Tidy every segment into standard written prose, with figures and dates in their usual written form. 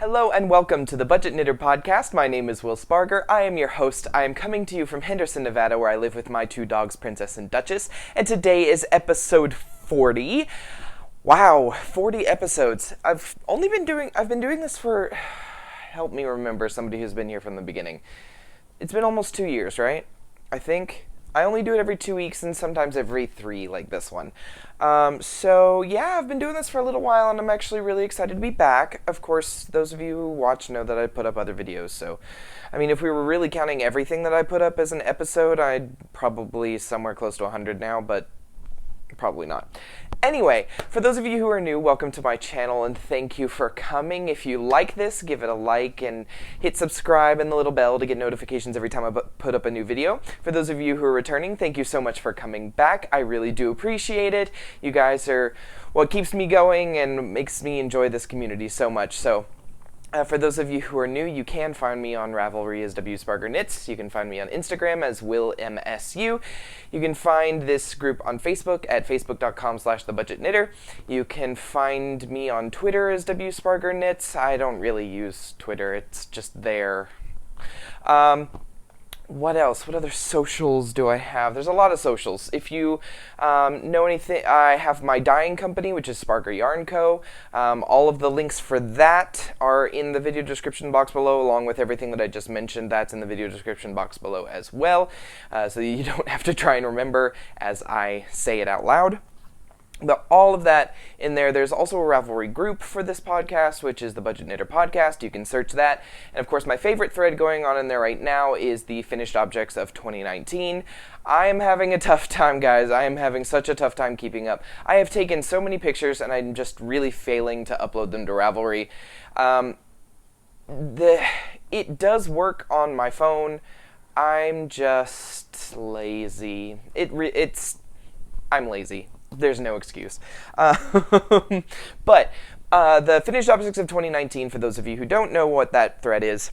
Hello and welcome to the Budget Knitter Podcast. My name is Will Spargur. I am your host. I am coming to you from Henderson, Nevada, where I live with my two dogs, Princess and Duchess. And today is episode 40. Wow, 40 episodes. I've been doing this for, help me remember, somebody who's been here from the beginning. It's been almost 2 years, right? I think. I only do it every 2 weeks and sometimes every 3, like this one. So yeah, I've been doing this for a little while and I'm actually really excited to be back. Of course, those of you who watch know that I put up other videos, so I mean, if we were really counting everything that I put up as an episode, I'd probably somewhere close to 100 now, but probably not. Anyway, for those of you who are new, welcome to my channel and thank you for coming. If you like this, give it a like and hit subscribe and the little bell to get notifications every time I put up a new video. For those of you who are returning, thank you so much for coming back. I really do appreciate it. You guys are what keeps me going and makes me enjoy this community so much. So for those of you who are new, you can find me on Ravelry as WSpargurKnits. You can find me on Instagram as WillMSU. You can find this group on Facebook at facebook.com/thebudgetknitter. You can find me on Twitter as WSpargurKnits. I don't really use Twitter, it's just there. What else? What other socials do I have? There's a lot of socials. If you know anything, I have my dyeing company, which is Spargur Yarn Co. All of the links for that are in the video description box below, along with everything that I just mentioned. That's in the video description box below as well, so you don't have to try and remember as I say it out loud. But all of that in there. There's also a Ravelry group for this podcast, which is the Budget Knitter Podcast. You can search that. And of course, my favorite thread going on in there right now is the finished objects of 2019. I am having a tough time, guys. I am having such a tough time keeping up. I have taken so many pictures, and I'm just really failing to upload them to Ravelry. It does work on my phone. I'm just lazy. I'm lazy. There's no excuse. But the finished objects of 2019, for those of you who don't know what that thread is,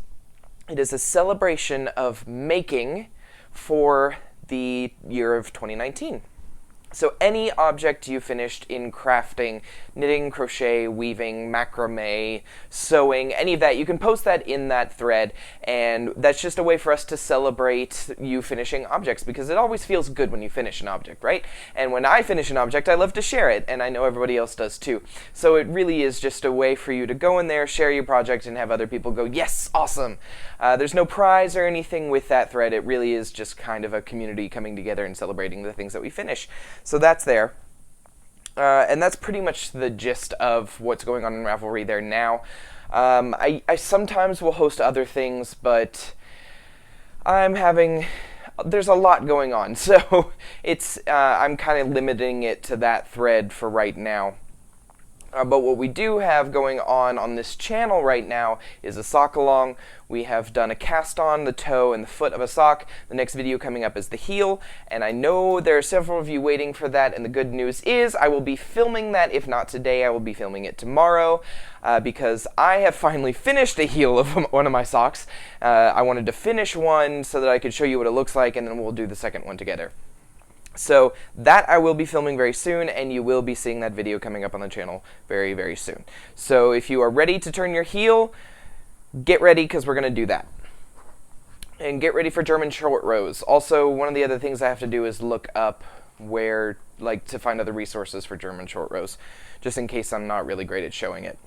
it is a celebration of making for the year of 2019. So any object you finished in crafting, knitting, crochet, weaving, macrame, sewing, any of that, you can post that in that thread, and that's just a way for us to celebrate you finishing objects, because it always feels good when you finish an object, right? And when I finish an object, I love to share it, and I know everybody else does too. So it really is just a way for you to go in there, share your project, and have other people go, yes, awesome! There's no prize or anything with that thread. It really is just kind of a community coming together and celebrating the things that we finish. So that's there. And that's pretty much the gist of what's going on in Ravelry there now. I sometimes will host other things, but there's a lot going on, so I'm kind of limiting it to that thread for right now. But what we do have going on this channel right now is a sock along. We have done a cast on the toe and the foot of a sock. The next video coming up is the heel, and I know there are several of you waiting for that, and the good news is I will be filming that. If not today, I will be filming it tomorrow, because I have finally finished a heel of one of my socks. I wanted to finish one so that I could show you what it looks like, and then we'll do the second one together. So that I will be filming very soon, and you will be seeing that video coming up on the channel very, very soon. So if you are ready to turn your heel, get ready, because we're going to do that. And get ready for German short rows. Also, one of the other things I have to do is look up to find other resources for German short rows, just in case I'm not really great at showing it.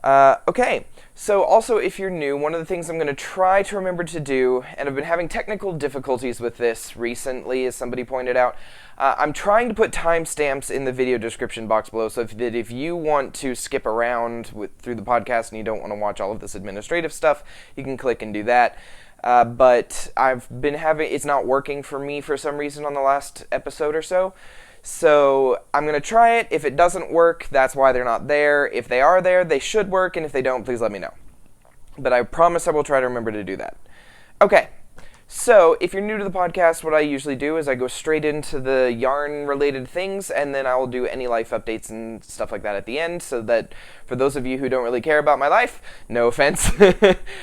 Okay, so also if you're new, one of the things I'm going to try to remember to do, and I've been having technical difficulties with this recently, as somebody pointed out, I'm trying to put timestamps in the video description box below, so if you want to skip around through the podcast and you don't want to watch all of this administrative stuff, you can click and do that. But it's not working for me for some reason on the last episode or so. So I'm going to try it. If it doesn't work, that's why they're not there. If they are there, they should work, and if they don't, please let me know. But I promise I will try to remember to do that. Okay, so if you're new to the podcast, what I usually do is I go straight into the yarn-related things, and then I will do any life updates and stuff like that at the end, so that for those of you who don't really care about my life, no offense,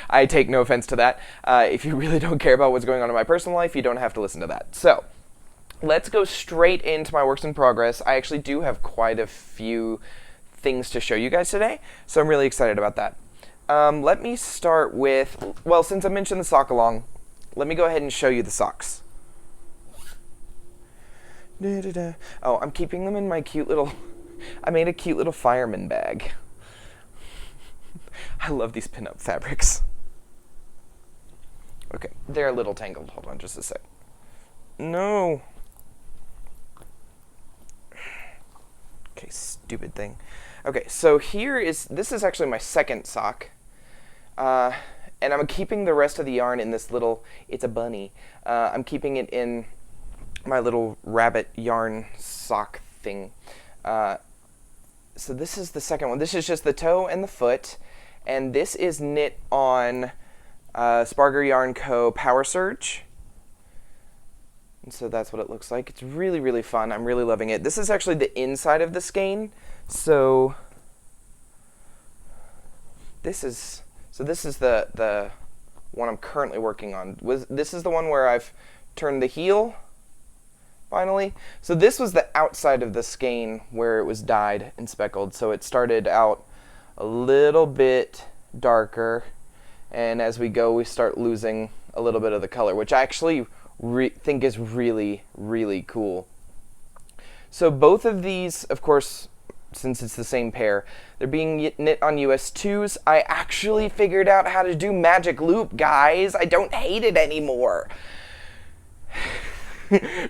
I take no offense to that. If you really don't care about what's going on in my personal life, you don't have to listen to that. So let's go straight into my works in progress. I actually do have quite a few things to show you guys today, so I'm really excited about that. Let me start with, well, since I mentioned the sock along, let me go ahead and show you the socks. Oh, I'm keeping them in my cute little, I made a cute little fireman bag. I love these pinup fabrics. Okay, they're a little tangled. Hold on just a sec. No. Okay, stupid thing. Okay, so this is actually my second sock. And I'm keeping the rest of the yarn in this little, it's a bunny. I'm keeping it in my little rabbit yarn sock thing. So this is the second one. This is just the toe and the foot. And this is knit on Spargur Yarn Co. Power Surge. And so that's what it looks like. It's really, really fun. I'm really loving it. This is actually the inside of the skein. So this is the one I'm currently working on. This is the one where I've turned the heel finally. So this was the outside of the skein where it was dyed and speckled. So it started out a little bit darker, and as we go we start losing a little bit of the color, which I actually think is really, really cool. So both of these, of course, since it's the same pair, they're being knit on US 2s. I actually figured out how to do magic loop, guys. I don't hate it anymore.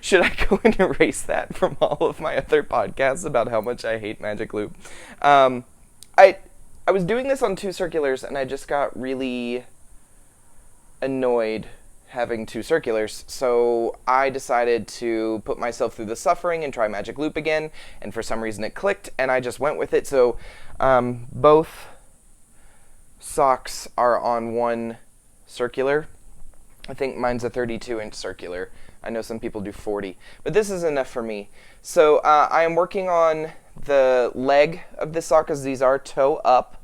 Should I go and erase that from all of my other podcasts about how much I hate magic loop? I was doing this on 2 circulars, and I just got really annoyed having 2 circulars, so I decided to put myself through the suffering and try magic loop again, and for some reason it clicked, and I just went with it. So both socks are on 1 circular. I think mine's a 32-inch circular. I know some people do 40, but this is enough for me. So I am working on the leg of this sock, because these are toe up.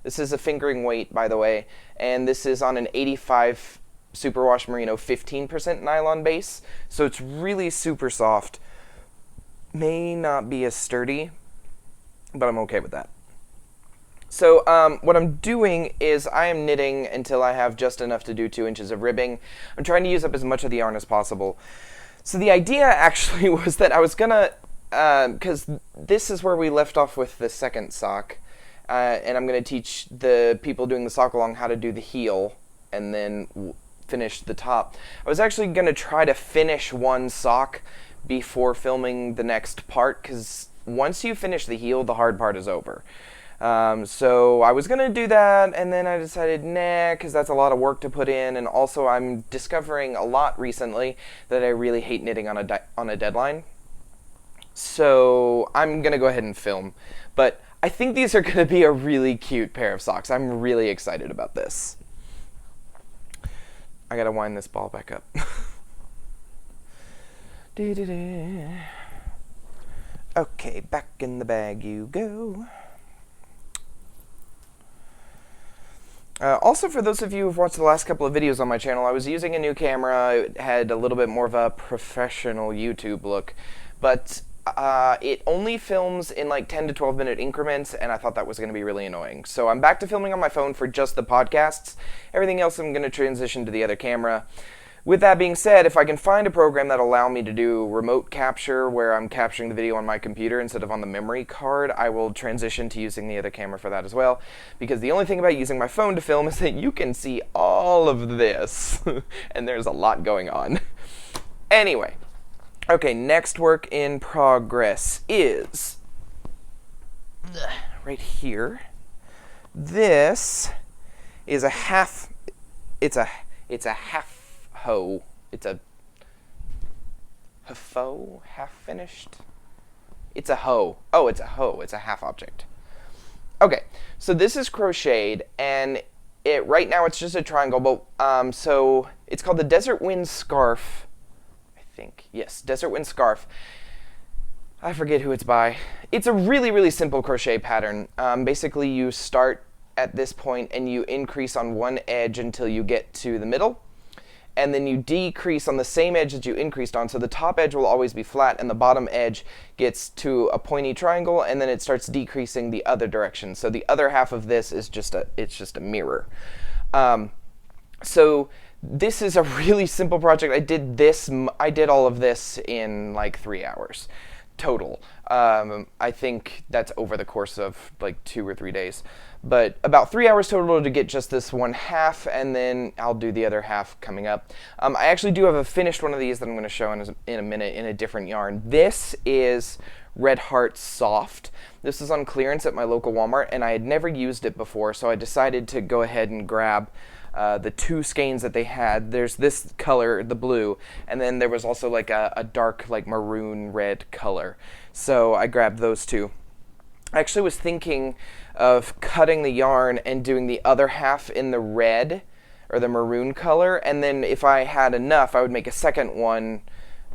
This is a fingering weight, by the way, and this is on an 85 Superwash Merino 15% nylon base, so it's really super soft. May not be as sturdy, but I'm okay with that. So what I'm doing is I am knitting until I have just enough to do 2 inches of ribbing. I'm trying to use up as much of the yarn as possible. So the idea actually was that I was gonna, because this is where we left off with the second sock, and I'm gonna teach the people doing the sock along how to do the heel and then finish the top. I was actually gonna try to finish 1 sock before filming the next part, because once you finish the heel, the hard part is over. So I was gonna do that, and then I decided nah, because that's a lot of work to put in, and also I'm discovering a lot recently that I really hate knitting on a deadline. So I'm gonna go ahead and film, but I think these are gonna be a really cute pair of socks. I'm really excited about this. I gotta wind this ball back up. Okay, back in the bag you go. Also, for those of you who've watched the last couple of videos on my channel, I was using a new camera. It had a little bit more of a professional YouTube look, but it only films in like 10 to 12 minute increments, and I thought that was going to be really annoying. So I'm back to filming on my phone for just the podcasts. Everything else I'm going to transition to the other camera. With that being said, if I can find a program that'll allow me to do remote capture where I'm capturing the video on my computer instead of on the memory card, I will transition to using the other camera for that as well. Because the only thing about using my phone to film is that you can see all of this. And there's a lot going on. Anyway. Okay, next work in progress is right here. This is a half, it's a half hoe. It's a faux, half finished. It's a hoe. Oh, it's a hoe. It's a half object. Okay, so this is crocheted, and right now it's just a triangle, but so it's called the Desert Wind Scarf. Yes, Desert Wind Scarf. I forget who it's by. It's a really, really simple crochet pattern. Basically, you start at this point and you increase on one edge until you get to the middle. and then you decrease on the same edge that you increased on, so the top edge will always be flat and the bottom edge gets to a pointy triangle, and then it starts decreasing the other direction. So the other half of this is just a mirror. So this is a really simple project. I did all of this in like 3 hours total. I think that's over the course of like 2 or 3 days, but about 3 hours total to get just this one half, and then I'll do the other half coming up. I actually do have a finished one of these that I'm going to show in a minute in a different yarn. This is Red Heart Soft. This is on clearance at my local Walmart, and I had never used it before, so I decided to go ahead and grab the 2 skeins that they had. There's this color, the blue, and then there was also like a dark like maroon red color. So I grabbed those 2. I actually was thinking of cutting the yarn and doing the other half in the red or the maroon color, and then if I had enough I would make a second one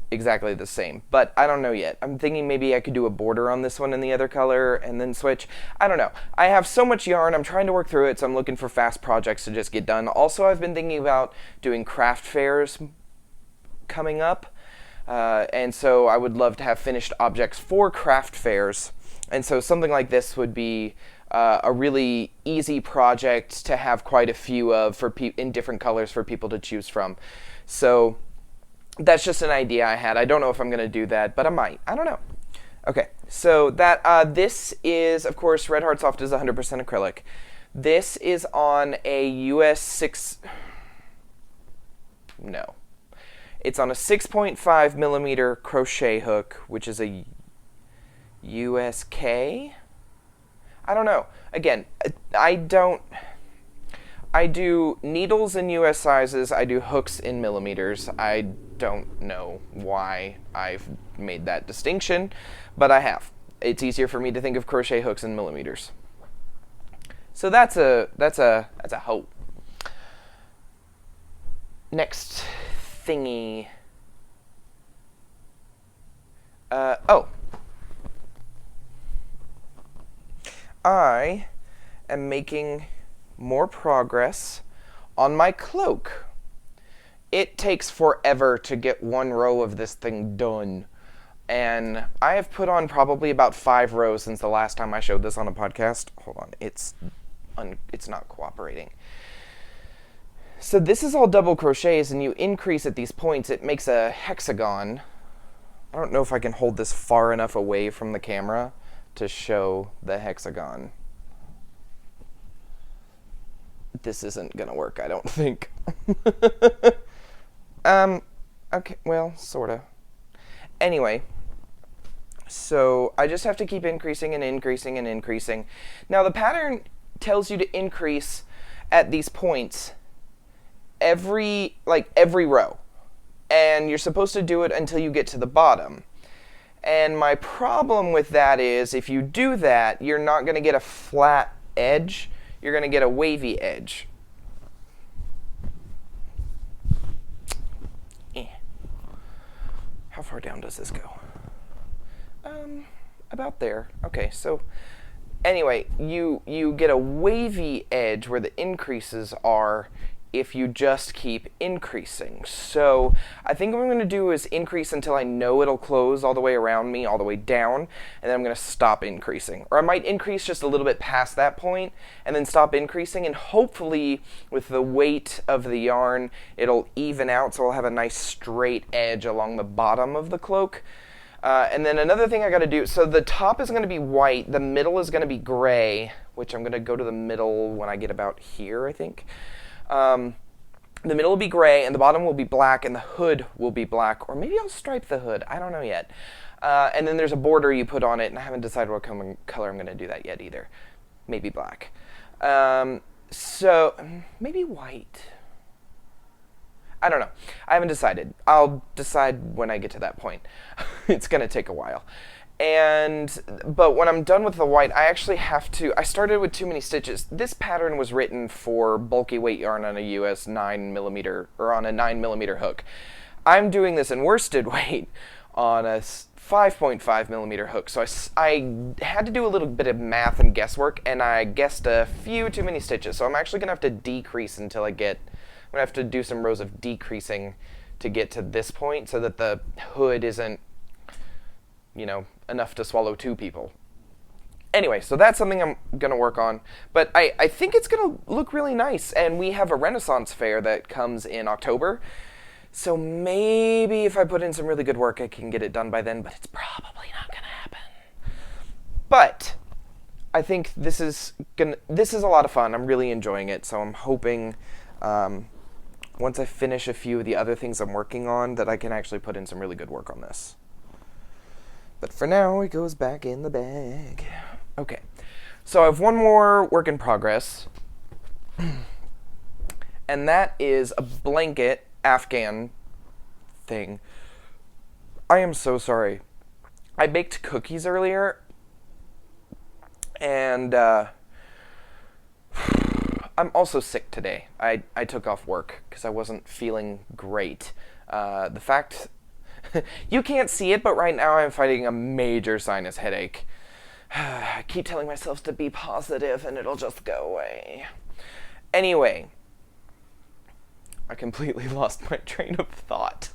exactly the same, but I don't know yet. I'm thinking maybe I could do a border on this one in the other color and then switch. I don't know. I have so much yarn, I'm trying to work through it, so I'm looking for fast projects to just get done. Also, I've been thinking about doing craft fairs coming up, and so I would love to have finished objects for craft fairs, and so something like this would be a really easy project to have quite a few of in different colors for people to choose from. So that's just an idea I had. I don't know if I'm going to do that, but I might. I don't know. Okay, so that this is, of course, Red Heart Soft is 100% acrylic. This is on a US 6... No. It's on a 6.5 millimeter crochet hook, which is a USK? I don't know. Again, I do needles in US sizes, I do hooks in millimeters. I don't know why I've made that distinction, but I have. It's easier for me to think of crochet hooks in millimeters. So that's a hope. Next thingy. I am making more progress on my cloak. It takes forever to get one row of this thing done, and I have put on probably about 5 rows since the last time I showed this on a podcast. Hold on, it's not cooperating. So this is all double crochets, and you increase at these points, it makes a hexagon. I don't know if I can hold this far enough away from the camera to show the hexagon. This isn't gonna work, I don't think. Okay, well, sorta. Anyway, so I just have to keep increasing and increasing and increasing. Now the pattern tells you to increase at these points every row, and you're supposed to do it until you get to the bottom. And my problem with that is if you do that, you're not going to get a flat edge, you're going to get a wavy edge. How far down does this go? About there. Okay, so anyway, you get a wavy edge where the increases are if you just keep increasing. So I think what I'm going to do is increase until I know it'll close all the way around me, all the way down, and then I'm going to stop increasing. Or I might increase just a little bit past that point and then stop increasing, and hopefully with the weight of the yarn it'll even out so I'll have a nice straight edge along the bottom of the cloak. And then another thing I got to do, so the top is going to be white, the middle is going to be gray, which I'm going to go to the middle when I get about here, I think. The middle will be gray, and the bottom will be black, and the hood will be black. Or maybe I'll stripe the hood. I don't know yet. And then there's a border you put on it, and I haven't decided what color I'm going to do that yet either. Maybe black. So maybe white. I don't know. I haven't decided. I'll decide when I get to that point. It's going to take a while. But when I'm done with the white, I actually have to, I started with too many stitches. This pattern was written for bulky weight yarn on a US 9mm, or on a 9mm hook. I'm doing this in worsted weight on a 5.5mm hook, so I had to do a little bit of math and guesswork, and I guessed a few too many stitches, so I'm actually going to have to decrease until I get going to have to do some rows of decreasing to get to this point so that the hood isn't, you know, enough to swallow 2 people. Anyway, so that's something I'm going to work on. But I think it's going to look really nice. And we have a Renaissance fair that comes in October. So maybe if I put in some really good work, I can get it done by then. But it's probably not going to happen. But I think this is a lot of fun. I'm really enjoying it. So I'm hoping once I finish a few of the other things I'm working on that I can actually put in some really good work on this. But for now, it goes back in the bag. Okay, so I have one more work in progress, and that is a blanket Afghan thing. I am so sorry. I baked cookies earlier, and I'm also sick today. I took off work because I wasn't feeling great. The fact... you can't see it, but right now I'm fighting a major sinus headache. I keep telling myself to be positive and it'll just go away. Anyway, I completely lost my train of thought.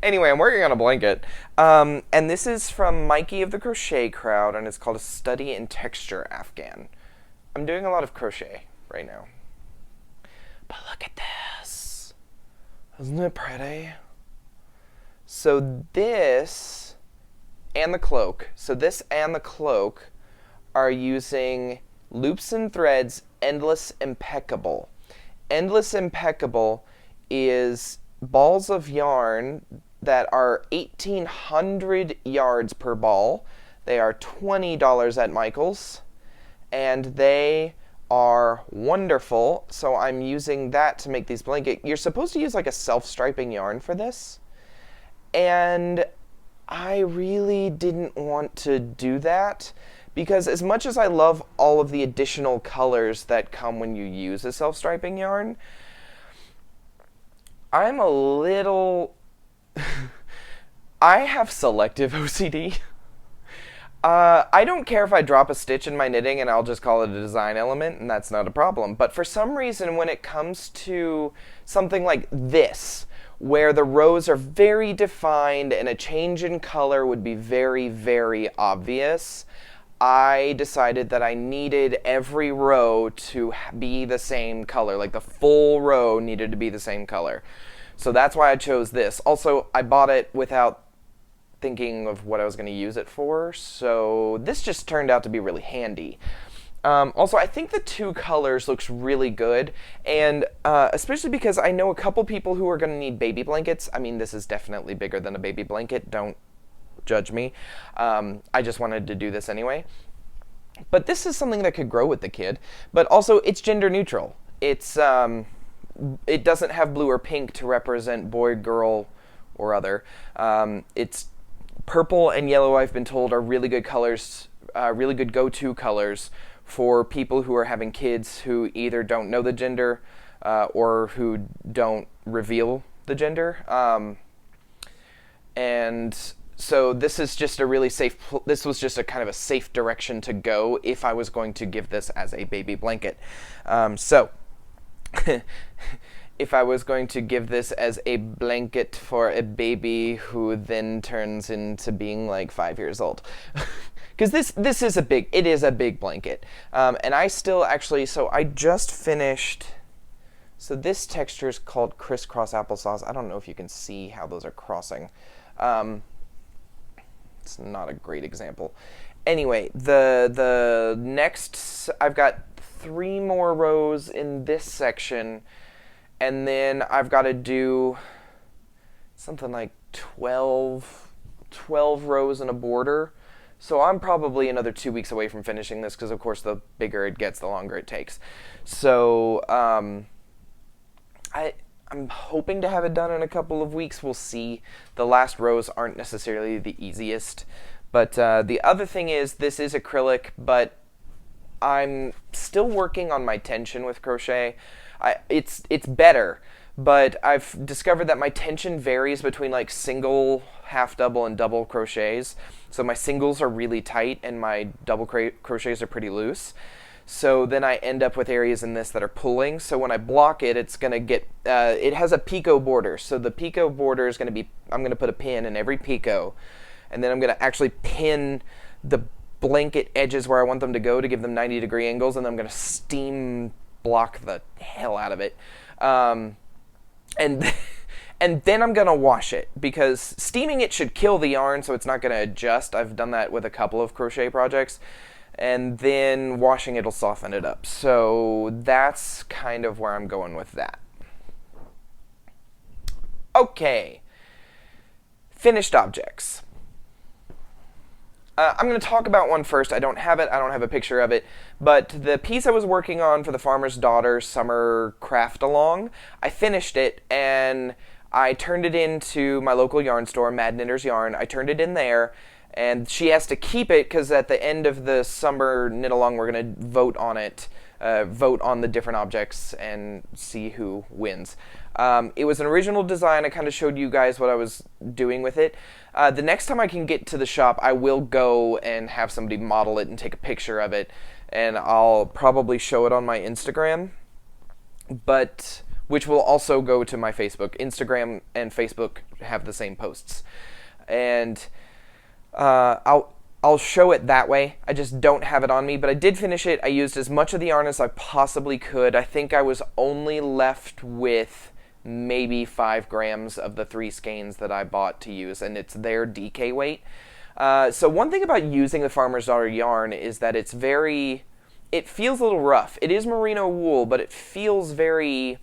Anyway, I'm working on a blanket. And this is from Mikey of the Crochet Crowd, and it's called a Study in Texture Afghan. I'm doing a lot of crochet right now. But look at this. Isn't it pretty? So this and the cloak are using Loops and Threads Endless Impeccable. Endless Impeccable is balls of yarn that are 1,800 yards per ball. They are $20 at Michael's, and they are wonderful. So I'm using that to make these blankets. You're supposed to use like a self-striping yarn for this. And I really didn't want to do that because as much as I love all of the additional colors that come when you use a self-striping yarn, I'm a little... I have selective OCD. I don't care if I drop a stitch in my knitting and I'll just call it a design element, and that's not a problem. But for some reason, when it comes to something like this, where the rows are very defined and a change in color would be very, very obvious, I decided that I needed every row to be the same color. Like the full row needed to be the same color. So that's why I chose this. Also, I bought it without thinking of what I was going to use it for, so this just turned out to be really handy. Also, I think the 2 colors looks really good, and especially because I know a couple people who are going to need baby blankets. I mean, this is definitely bigger than a baby blanket. Don't judge me. I just wanted to do this anyway. But this is something that could grow with the kid. But also, it's gender neutral. It doesn't have blue or pink to represent boy, girl, or other. It's purple and yellow, I've been told, are really good colors, really good go-to colors for people who are having kids who either don't know the gender or who don't reveal the gender. And so this is just a really safe, this was just a kind of a safe direction to go if I was going to give this as a baby blanket. So if I was going to give this as a blanket for a baby who then turns into being like 5 years old. Because this is it is a big blanket. And I still actually, so I just finished, so this texture is called crisscross applesauce. I don't know if you can see how those are crossing. It's not a great example. Anyway, the next, I've got 3 more rows in this section, and then I've got to do something like 12 rows in a border. So I'm probably another 2 weeks away from finishing this because, of course, the bigger it gets, the longer it takes. So I'm hoping to have it done in a couple of weeks. We'll see. The last rows aren't necessarily the easiest. But the other thing is, this is acrylic, but I'm still working on my tension with crochet. It's better, but I've discovered that my tension varies between like single, half double, and double crochets. So my singles are really tight and my double crochets are pretty loose. So then I end up with areas in this that are pulling. So when I block it, it's going to get, it has a picot border. So the picot border is going to be, I'm going to put a pin in every picot, and then I'm going to actually pin the blanket edges where I want them to go to give them 90-degree angles, and then I'm going to steam block the hell out of it. And then I'm going to wash it, because steaming it should kill the yarn, so it's not going to adjust. I've done that with a couple of crochet projects. And then washing it will soften it up. So that's kind of where I'm going with that. Okay. Finished objects. I'm going to talk about one first. I don't have it. I don't have a picture of it. But the piece I was working on for the Farmer's Daughter Summer Craft Along, I finished it, and I turned it into my local yarn store, Mad Knitter's Yarn. I turned it in there, and she has to keep it because at the end of the summer knit along, we're going to vote on it, vote on the different objects and see who wins. It was an original design. I kind of showed you guys what I was doing with it. The next time I can get to the shop, I will go and have somebody model it and take a picture of it, and I'll probably show it on my Instagram, but which will also go to my Facebook. Instagram and Facebook have the same posts, and I'll show it that way. I just don't have it on me, but I did finish it. I used as much of the yarn as I possibly could. I think I was only left with maybe 5 grams of the 3 skeins that I bought to use, and it's their DK weight. So one thing about using the Farmer's Daughter yarn is that it feels a little rough. It is merino wool, but it feels it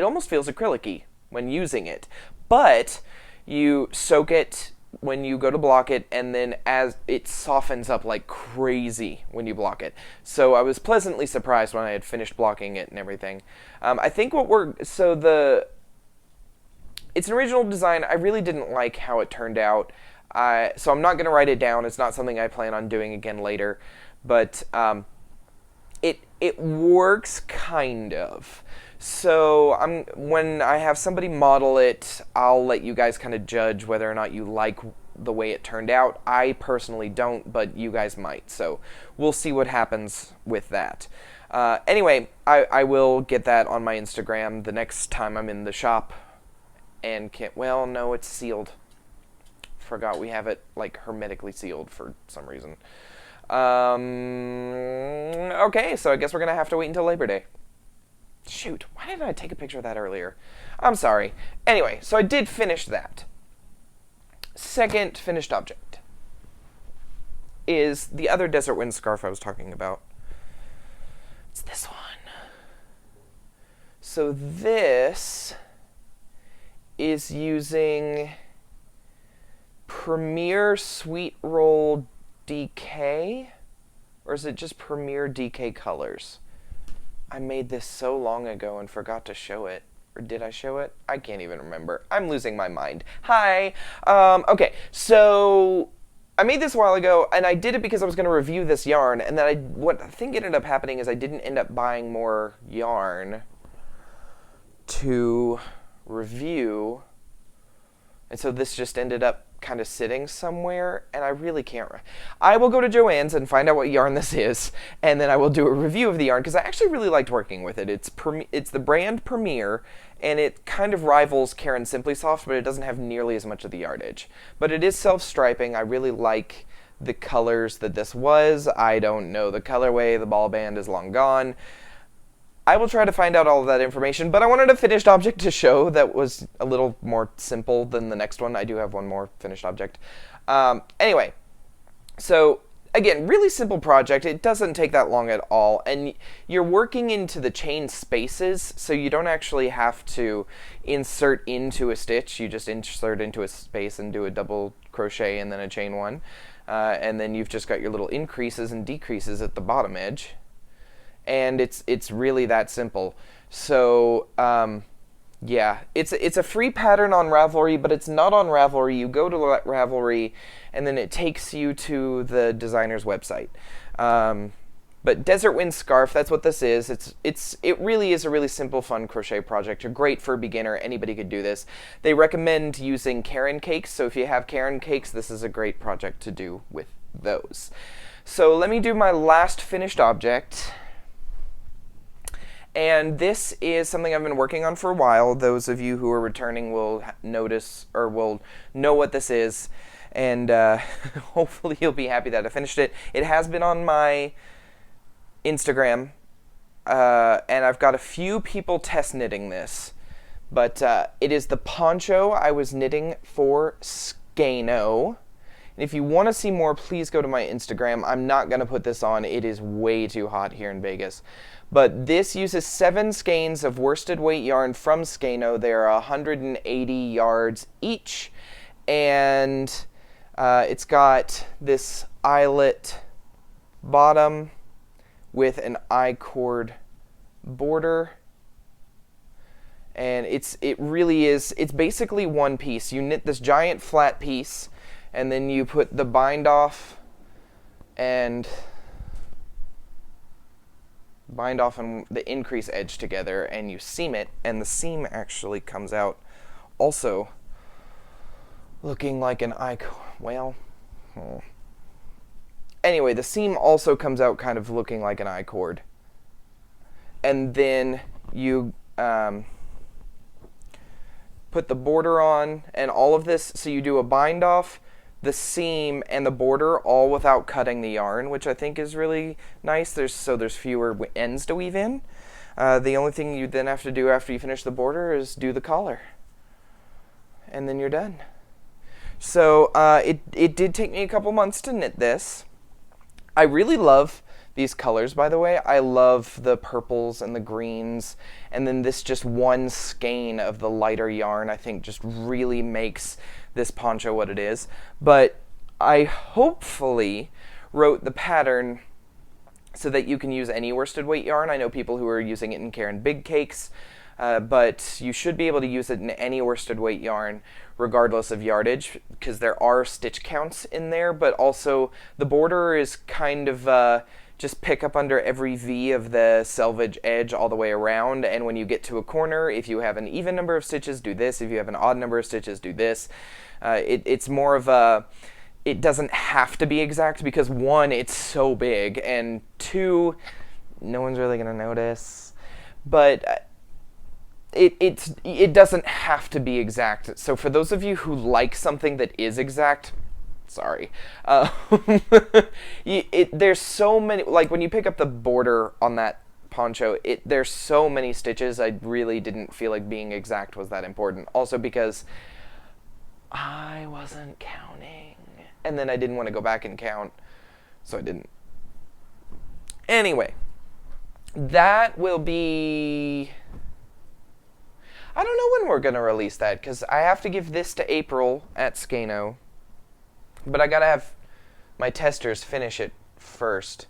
almost feels acrylic-y when using it. But you soak it when you go to block it, and then as it softens up like crazy when you block it. So I was pleasantly surprised when I had finished blocking it and everything. I think it's an original design. I really didn't like how it turned out. So I'm not going to write it down. It's not something I plan on doing again later, but it works kind of. So when I have somebody model it, I'll let you guys kind of judge whether or not you like the way it turned out. I personally don't, but you guys might. So we'll see what happens with that. Anyway, I will get that on my Instagram the next time I'm in the shop. And well, no, it's sealed. Forgot we have it like hermetically sealed for some reason. Okay, so I guess we're going to have to wait until Labor Day. Shoot, why didn't I take a picture of that earlier? I'm sorry. Anyway, so I did finish that. Second finished object is the other Desert Wind scarf I was talking about. It's this one. So this is using Premier Sweet Roll DK, or is it just Premier DK Colors? I made this so long ago and forgot to show it. Or did I show it? I can't even remember. I'm losing my mind. Hi! Okay, so I made this a while ago, and I did it because I was going to review this yarn, and then what I think ended up happening is I didn't end up buying more yarn to review, and so this just ended up kind of sitting somewhere, and I really can't. I will go to Joann's and find out what yarn this is, and then I will do a review of the yarn, because I actually really liked working with it. It's the brand Premier, and it kind of rivals Caron Simply Soft, but it doesn't have nearly as much of the yardage. But it is self-striping. I really like the colors that this was. I don't know the colorway. The ball band is long gone. I will try to find out all of that information, but I wanted a finished object to show that was a little more simple than the next one. I do have one more finished object. Anyway, so again, really simple project. It doesn't take that long at all, and you're working into the chain spaces, so you don't actually have to insert into a stitch. You just insert into a space and do a double crochet and then a chain one, and then you've just got your little increases and decreases at the bottom edge. And it's really that simple. So yeah, it's a free pattern on Ravelry, but it's not on Ravelry. You go to Ravelry, and then it takes you to the designer's website. But Desert Wind Scarf, that's what this is. It really is a really simple, fun crochet project. You're great for a beginner. Anybody could do this. They recommend using Caron cakes, so if you have Caron cakes, this is a great project to do with those. So let me do my last finished object. And this is something I've been working on for a while. Those of you who are returning will notice or will know what this is. And hopefully you'll be happy that I finished it. It has been on my Instagram. And I've got a few people test knitting this. But it is the poncho I was knitting for Spargur. And if you want to see more, please go to my Instagram. I'm not going to put this on. It is way too hot here in Vegas. But this uses 7 skeins of worsted weight yarn from Spargur. They are 180 yards each. And it's got this eyelet bottom with an I-cord border. And it really is, it's basically one piece. You knit this giant flat piece, and then you put the bind off and the increase edge together, and you seam it, and the seam actually comes out also looking like an Anyway, the seam also comes out kind of looking like an I-cord. And then you put the border on and all of this, so you do a bind off, the seam, and the border all without cutting the yarn, which I think is really nice. There's fewer ends to weave in. The only thing you then have to do after you finish the border is do the collar. And then you're done. So it did take me a couple months to knit this. I really love these colors, by the way. I love the purples and the greens, and then this just one skein of the lighter yarn I think just really makes this poncho what it is. But I hopefully wrote the pattern so that you can use any worsted weight yarn. I know people who are using it in Karen Big Cakes, but you should be able to use it in any worsted weight yarn regardless of yardage, because there are stitch counts in there, but also the border is kind of just pick up under every V of the selvage edge all the way around, and when you get to a corner, if you have an even number of stitches, do this. If you have an odd number of stitches, do this. It's more of a, it doesn't have to be exact, because 1, it's so big, and 2, no one's really going to notice. But it doesn't have to be exact. So for those of you who like something that is exact, sorry. There's so many, like when you pick up the border on that poncho, there's so many stitches, I really didn't feel like being exact was that important. Also because I wasn't counting, and then I didn't want to go back and count, so I didn't. Anyway, that will be, I don't know when we're going to release that, because I have to give this to April at Spargur. But I gotta have my testers finish it first.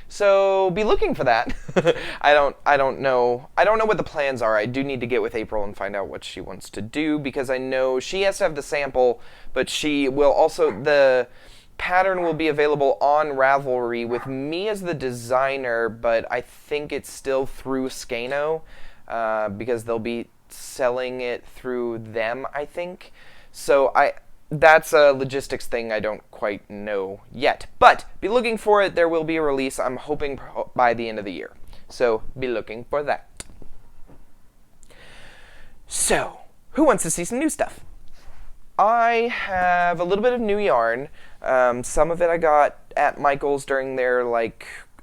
So be looking for that. I don't know what the plans are. I do need to get with April and find out what she wants to do, because I know she has to have the sample, but she will also, the pattern will be available on Ravelry with me as the designer, but I think it's still through Spargur, because they'll be selling it through them, I think. So that's a logistics thing I don't quite know yet. But be looking for it. There will be a release, I'm hoping, by the end of the year. So be looking for that. So, who wants to see some new stuff? I have a little bit of new yarn. Some of it I got at Michael's during their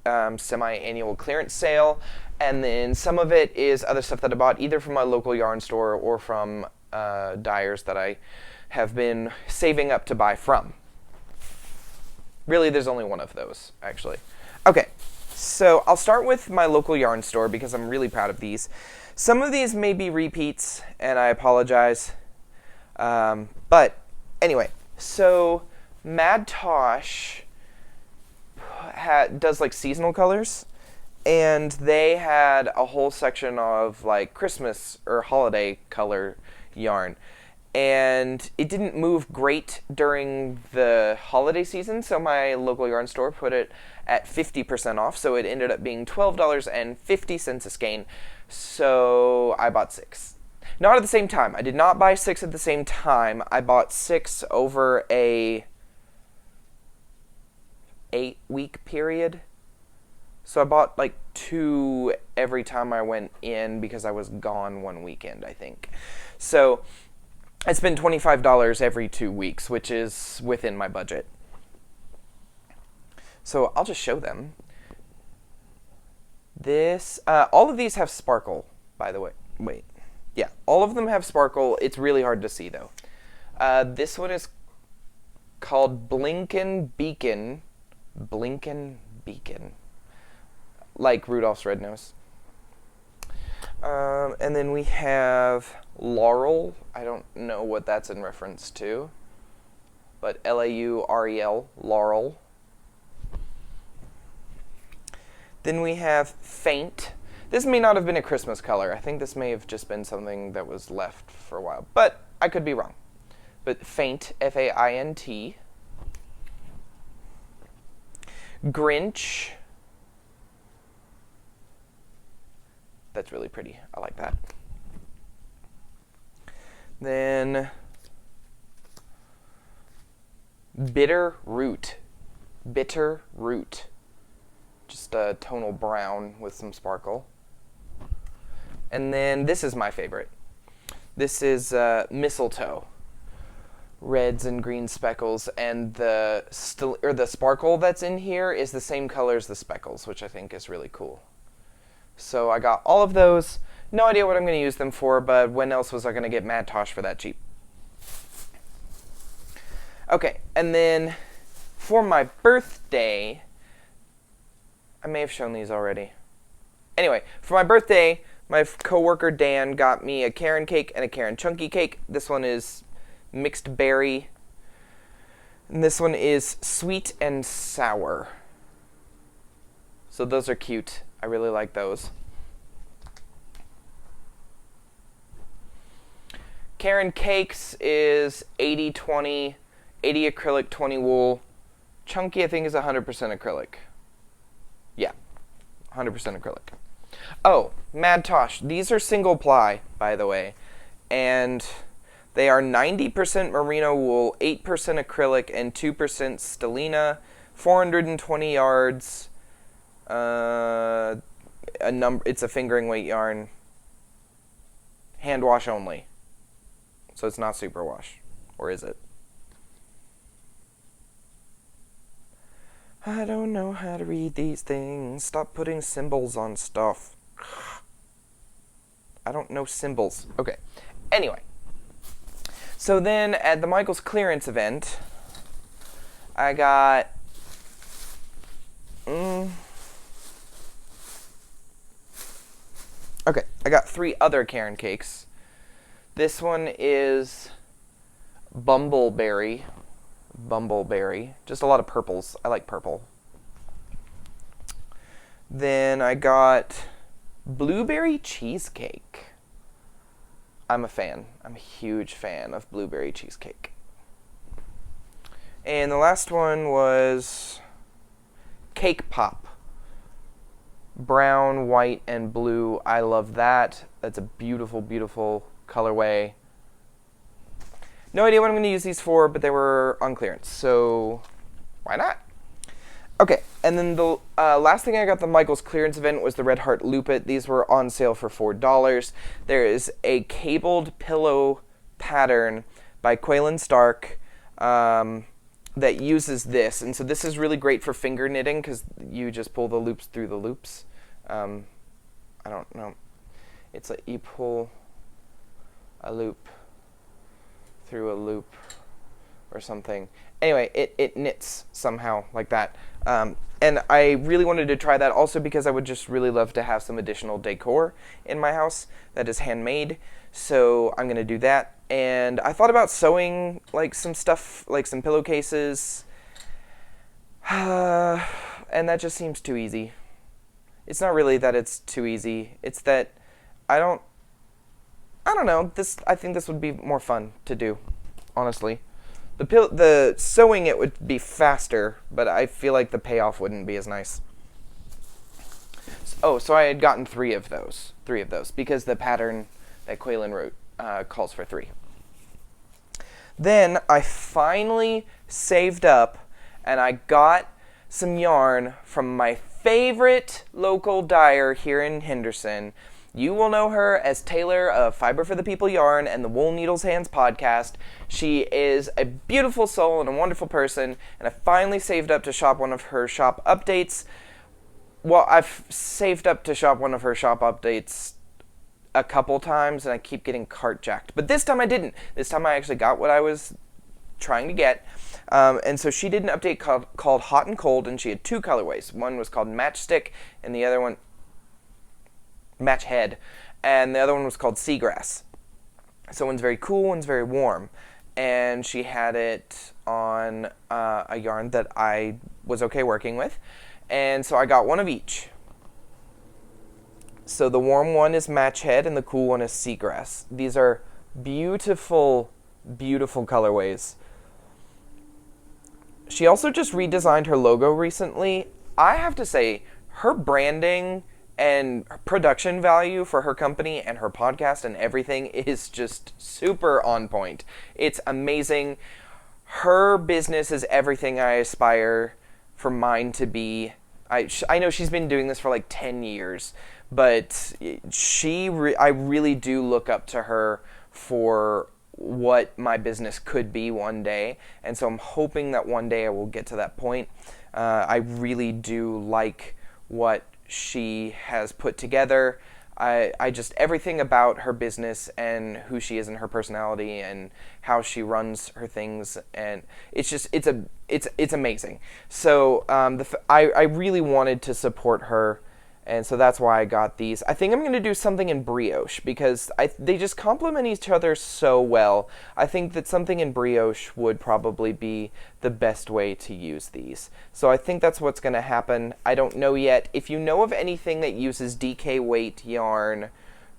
semi-annual clearance sale. And then some of it is other stuff that I bought either from my local yarn store or from dyers that I have been saving up to buy from. Really, there's only one of those, actually. Okay, so I'll start with my local yarn store because I'm really proud of these. Some of these may be repeats, and I apologize. But anyway, so Mad Tosh does like seasonal colors. And they had a whole section of like Christmas or holiday color yarn. And it didn't move great during the holiday season, so my local yarn store put it at 50% off, so it ended up being $12.50 a skein. So I bought 6. Not at the same time. I did not buy 6 at the same time. I bought 6 over a 8-week period. So I bought like 2 every time I went in because I was gone one weekend, I think. So I spent $25 every 2 weeks, which is within my budget. So I'll just show them. This, all of these have sparkle, by the way. Wait. Yeah, all of them have sparkle. It's really hard to see, though. This one is called Blinkin' Beacon. Blinkin' Beacon. Like Rudolph's red nose. And then we have Laurel. I don't know what that's in reference to. But Laurel, Laurel. Then we have Faint. This may not have been a Christmas color. I think this may have just been something that was left for a while. But I could be wrong. But Faint, F-A-I-N-T. Grinch. That's really pretty. I like that. Then Bitter Root. Bitter Root. Just a tonal brown with some sparkle. And then this is my favorite. This is Mistletoe. Reds and green speckles, and the sparkle that's in here is the same color as the speckles, which I think is really cool. So I got all of those. No idea what I'm going to use them for, but when else was I going to get Mad Tosh for that cheap? Okay, and then for my birthday, I may have shown these already. Anyway, for my birthday, my coworker Dan got me a Karen cake and a Karen chunky cake. This one is mixed berry, and this one is sweet and sour. So those are cute. I really like those. Karen Cakes is 80-20, 80 acrylic, 20 wool. Chunky, I think, is 100% acrylic. Yeah, 100% acrylic. Oh, Mad Tosh. These are single ply, by the way. And they are 90% merino wool, 8% acrylic, and 2% stellina. 420 yards. It's a fingering weight yarn. Hand wash only. So it's not super wash. Or is it? I don't know how to read these things. Stop putting symbols on stuff. I don't know symbols. Okay. Anyway. So then at the Michael's clearance event, I got okay, I got 3 other Karen cakes. This one is Bumbleberry. Bumbleberry. Just a lot of purples. I like purple. Then I got Blueberry Cheesecake. I'm a fan. I'm a huge fan of blueberry cheesecake. And the last one was Cake Pop. Brown, white, and blue. I love that. That's a beautiful, beautiful colorway. No idea what I'm going to use these for, but they were on clearance, so why not? Okay, and then the last thing I got at the Michael's clearance event was the Red Heart Loop It. These were on sale for $4. There is a cabled pillow pattern by Quaylen Stark that uses this. And so this is really great for finger knitting because you just pull the loops through the loops. I don't know. It's like you pull a loop through a loop or something. Anyway, it knits somehow like that. And I really wanted to try that also because I would just really love to have some additional decor in my house that is handmade. So I'm going to do that. And I thought about sewing like some stuff, like some pillowcases. And that just seems too easy. It's not really that it's too easy. It's that I don't know. I think this would be more fun to do, honestly. The sewing it would be faster, but I feel like the payoff wouldn't be as nice. Oh, so I had gotten 3 of those because the pattern that Quaylen wrote calls for 3. Then I finally saved up and I got some yarn from my favorite local dyer here in Henderson. You will know her as Taylor of Fiber for the People Yarn and the Wool Needles Hands podcast. She is a beautiful soul and a wonderful person, and I finally saved up to shop one of her shop updates. Well, I've saved up to shop one of her shop updates a couple times, and I keep getting cart jacked. But this time I didn't. This time I actually got what I was trying to get. And so she did an update called Hot and Cold, and she had 2 colorways. One was called Matchstick, and the other one, Match Head, and the other one was called Seagrass. So one's very cool, one's very warm. And she had it on a yarn that I was okay working with. And so I got one of each. So the warm one is Match Head, and the cool one is Seagrass. These are beautiful, beautiful colorways. She also just redesigned her logo recently. I have to say, her branding and production value for her company and her podcast and everything is just super on point. It's amazing. Her business is everything I aspire for mine to be. I know she's been doing this for like 10 years, but I really do look up to her for what my business could be one day, and so I'm hoping that one day I will get to that point. I really do like what she has put together. I just, everything about her business and who she is and her personality and how she runs her things, and it's amazing. So I really wanted to support her, and so that's why I got these. I think I'm going to do something in brioche because they just complement each other so well. I think that something in brioche would probably be the best way to use these. So I think that's what's going to happen. I don't know yet. If you know of anything that uses DK weight yarn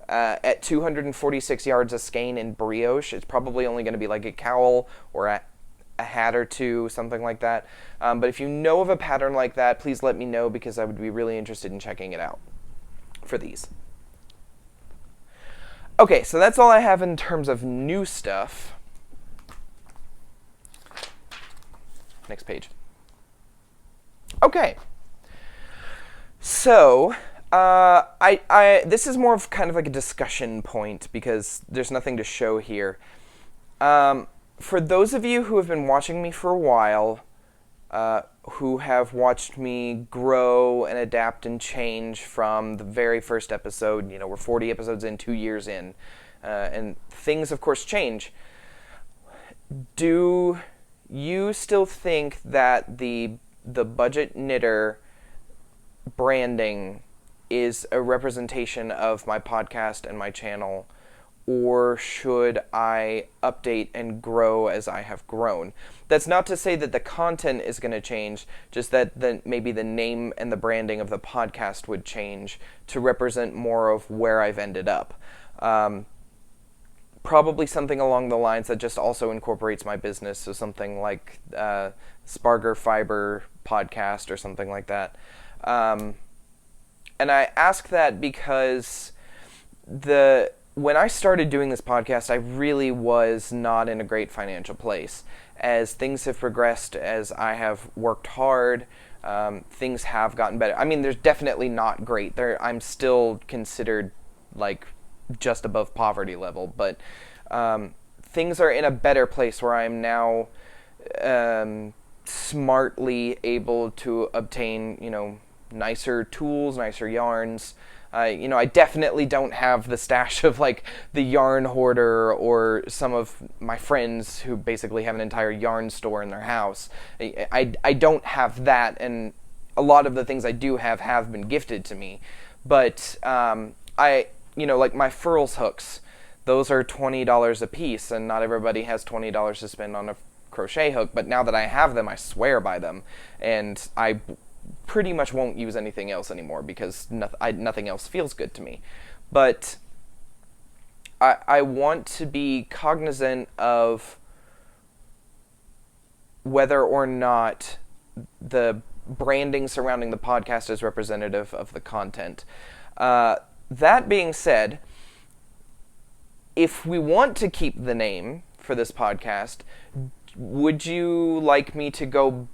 at 246 yards a skein in brioche, it's probably only going to be like a cowl or a hat or 2, something like that. But if you know of a pattern like that, please let me know because I would be really interested in checking it out for these. Okay, so that's all I have in terms of new stuff. Next page. Okay. So, this is more of kind of like a discussion point because there's nothing to show here. For those of you who have been watching me for a while, who have watched me grow and adapt and change from the very first episode, we're 40 episodes in, 2 years in, and things, of course, change. Do you still think that the budget knitter branding is a representation of my podcast and my channel, or should I update and grow as I have grown? That's not to say that the content is going to change, just that maybe the name and the branding of the podcast would change to represent more of where I've ended up. Probably something along the lines that just also incorporates my business, so something like Spargur Fiber podcast or something like that. And I ask that because when I started doing this podcast, I really was not in a great financial place. As things have progressed, as I have worked hard, things have gotten better. I mean, there's definitely not great. I'm still considered like just above poverty level, but things are in a better place where I'm now smartly able to obtain, nicer tools, nicer yarns. I definitely don't have the stash of like the yarn hoarder or some of my friends who basically have an entire yarn store in their house. I don't have that, and a lot of the things I do have been gifted to me. But like my furls hooks, those are $20 a piece, and not everybody has $20 to spend on a crochet hook. But now that I have them, I swear by them, and I pretty much won't use anything else anymore because nothing else feels good to me. But I want to be cognizant of whether or not the branding surrounding the podcast is representative of the content. That being said, if we want to keep the name for this podcast, would you like me to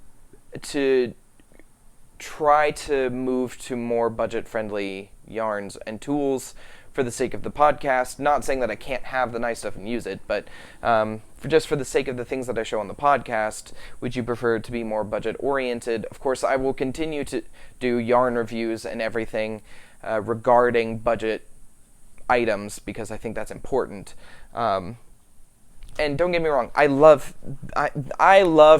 try to move to more budget-friendly yarns and tools for the sake of the podcast? Not saying that I can't have the nice stuff and use it, but just for the sake of the things that I show on the podcast, would you prefer it to be more budget-oriented? Of course, I will continue to do yarn reviews and everything regarding budget items, because I think that's important. And don't get me wrong, I love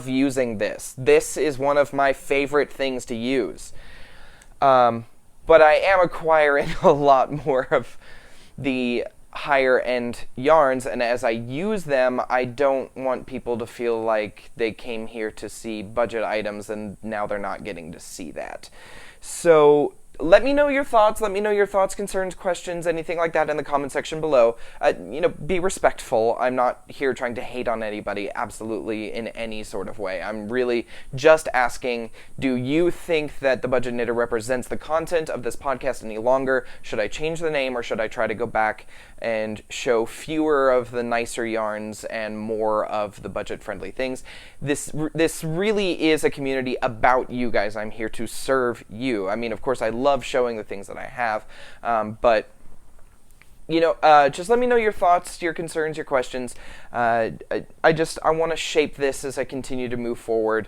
using this. This is one of my favorite things to use. But I am acquiring a lot more of the higher end yarns, and as I use them, I don't want people to feel like they came here to see budget items and now they're not getting to see that. So let me know your thoughts. Let me know your thoughts, concerns, questions, anything like that in the comment section below. Be respectful. I'm not here trying to hate on anybody, absolutely, in any sort of way. I'm really just asking, do you think that the Budget Knitter represents the content of this podcast any longer? Should I change the name, or should I try to go back and show fewer of the nicer yarns and more of the budget-friendly things? This really is a community about you guys. I'm here to serve you. I mean, of course, I love showing the things that I have, but just let me know your thoughts, your concerns, your questions. I want to shape this as I continue to move forward,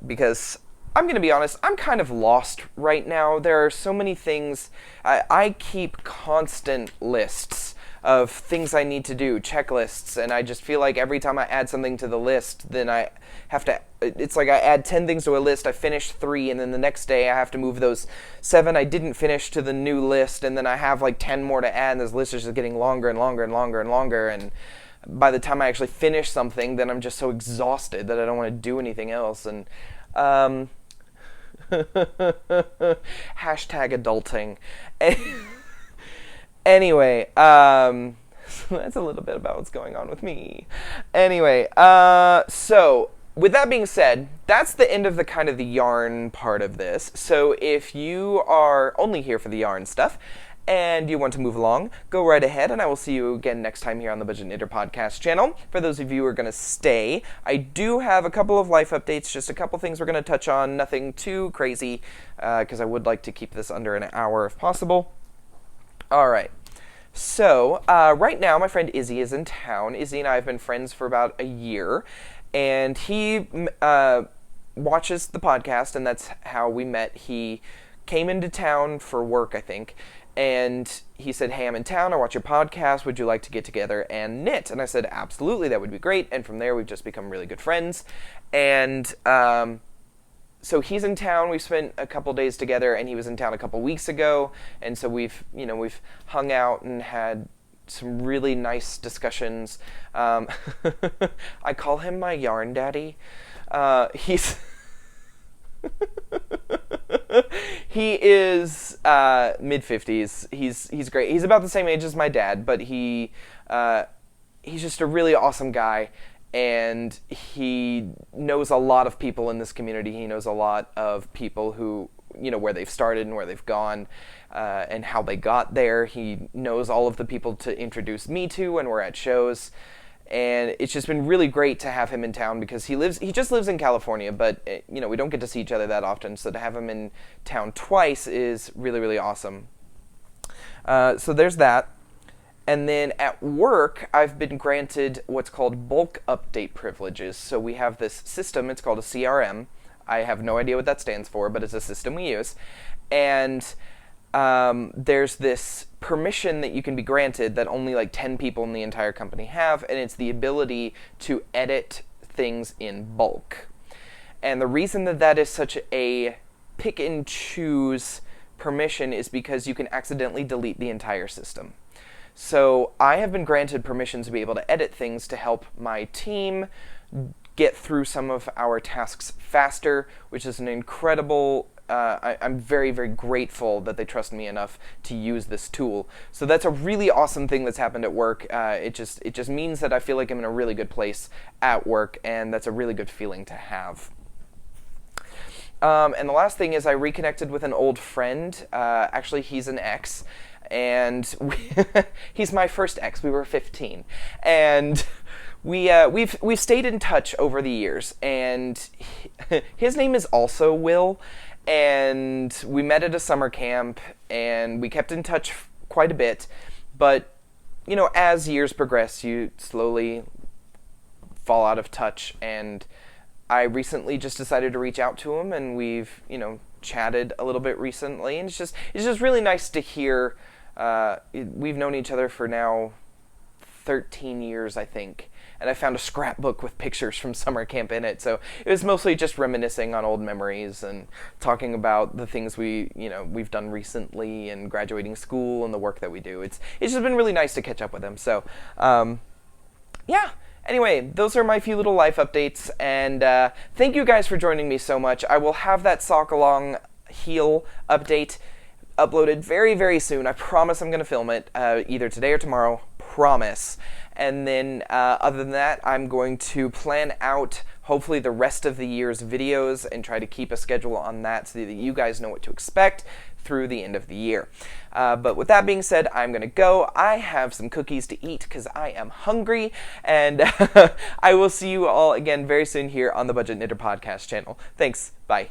because I'm going to be honest, I'm kind of lost right now. There are so many things. I keep constant lists of things I need to do, checklists, and I just feel like every time I add something to the list, then I have to, it's like I add 10 things to a list, I finish 3, and then the next day I have to move those 7 I didn't finish to the new list, and then I have like 10 more to add, and this list is just getting longer and longer and longer and longer, and by the time I actually finish something, then I'm just so exhausted that I don't want to do anything else, and hashtag adulting. Anyway, that's a little bit about what's going on with me. Anyway, so with that being said, that's the end of the yarn part of this. So if you are only here for the yarn stuff and you want to move along, go right ahead, and I will see you again next time here on the Budget Knitter podcast channel. For those of you who are going to stay, I do have a couple of life updates, just a couple things we're going to touch on, nothing too crazy, because I would like to keep this under an hour if possible. Alright, so right now my friend Izzy is in town. Izzy and I have been friends for about a year, and he watches the podcast, and that's how we met. He came into town for work, I think, and he said, "Hey, I'm in town, I watch your podcast, would you like to get together and knit?" And I said, "Absolutely, that would be great," and from there we've just become really good friends, and so he's in town. We spent a couple days together, and he was in town a couple weeks ago, and so we've hung out and had some really nice discussions. I call him my yarn daddy. He's he is mid-50s. He's great. He's about the same age as my dad, but he's just a really awesome guy. And he knows a lot of people in this community. He knows a lot of people who, where they've started and where they've gone, and how they got there. He knows all of the people to introduce me to when we're at shows. And it's just been really great to have him in town, because he just lives in California, but, we don't get to see each other that often. So to have him in town twice is really, really awesome. So there's that. And then at work, I've been granted what's called bulk update privileges. So we have this system, it's called a CRM. I have no idea what that stands for, but it's a system we use. And there's this permission that you can be granted that only like 10 people in the entire company have, and it's the ability to edit things in bulk. And the reason that is such a pick and choose permission is because you can accidentally delete the entire system. So I have been granted permission to be able to edit things to help my team get through some of our tasks faster, which is an incredible, I'm very, very grateful that they trust me enough to use this tool. So that's a really awesome thing that's happened at work. It just means that I feel like I'm in a really good place at work, and that's a really good feeling to have. And the last thing is I reconnected with an old friend. Actually, he's an ex, and he's my first ex. We were 15, and we've stayed in touch over the years. And his name is also Will, and we met at a summer camp, and we kept in touch quite a bit. But you know, as years progress, you slowly fall out of touch, and I recently just decided to reach out to him, and we've, you know, chatted a little bit recently, and it's just really nice to hear. We've known each other for now 13 years, I think, and I found a scrapbook with pictures from summer camp in it, so it was mostly just reminiscing on old memories and talking about the things we've done recently and graduating school and the work that we do. It's just been really nice to catch up with him. So, yeah. Anyway, those are my few little life updates, and thank you guys for joining me so much. I will have that sock along heel update uploaded very, very soon. I promise I'm going to film it either today or tomorrow. Promise. And then other than that, I'm going to plan out hopefully the rest of the year's videos and try to keep a schedule on that so that you guys know what to expect through the end of the year. But with that being said, I'm going to go. I have some cookies to eat because I am hungry, and I will see you all again very soon here on the Budget Knitter Podcast channel. Thanks. Bye.